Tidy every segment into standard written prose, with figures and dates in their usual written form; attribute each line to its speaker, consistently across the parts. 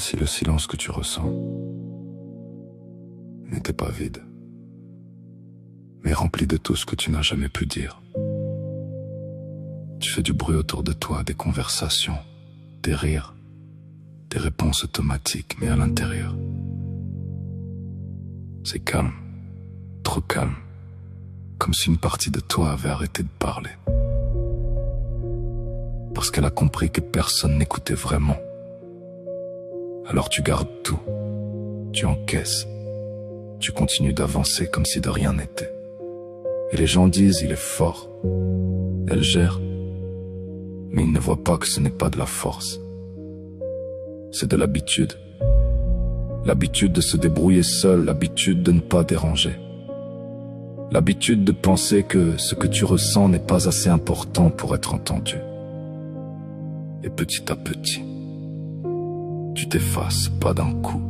Speaker 1: si le silence que tu ressens n'était pas vide, mais rempli de tout ce que tu n'as jamais pu dire? Tu fais du bruit autour de toi, des conversations, des rires, des réponses automatiques, mais à l'intérieur, c'est calme, trop calme, comme si une partie de toi avait arrêté de parler. Parce qu'elle a compris que personne n'écoutait vraiment. Alors tu gardes tout, tu encaisses, tu continues d'avancer comme si de rien n'était. Et les gens disent, il est fort, elle gère, mais ils ne voient pas que ce n'est pas de la force. C'est de l'habitude. L'habitude de se débrouiller seul, l'habitude de ne pas déranger. L'habitude de penser que ce que tu ressens n'est pas assez important pour être entendu. Et petit à petit, tu t'effaces, pas d'un coup,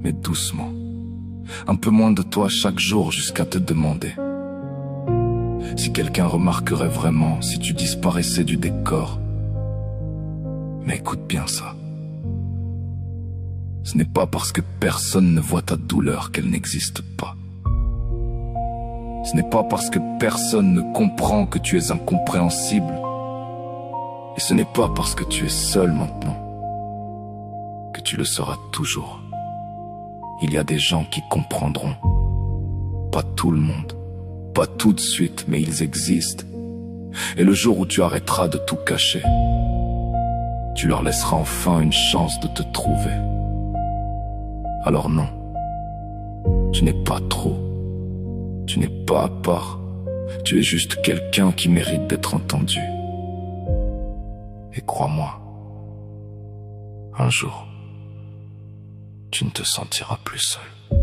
Speaker 1: mais doucement. Un peu moins de toi chaque jour jusqu'à te demander si quelqu'un remarquerait vraiment si tu disparaissais du décor. Mais écoute bien ça. Ce n'est pas parce que personne ne voit ta douleur qu'elle n'existe pas. Ce n'est pas parce que personne ne comprend que tu es incompréhensible. Et ce n'est pas parce que tu es seul maintenant que tu le seras toujours. Il y a des gens qui comprendront. Pas tout le monde, pas tout de suite, mais ils existent. Et le jour où tu arrêteras de tout cacher, tu leur laisseras enfin une chance de te trouver. Alors non, tu n'es pas trop, tu n'es pas à part, tu es juste quelqu'un qui mérite d'être entendu. Et crois-moi, un jour, tu ne te sentiras plus seul.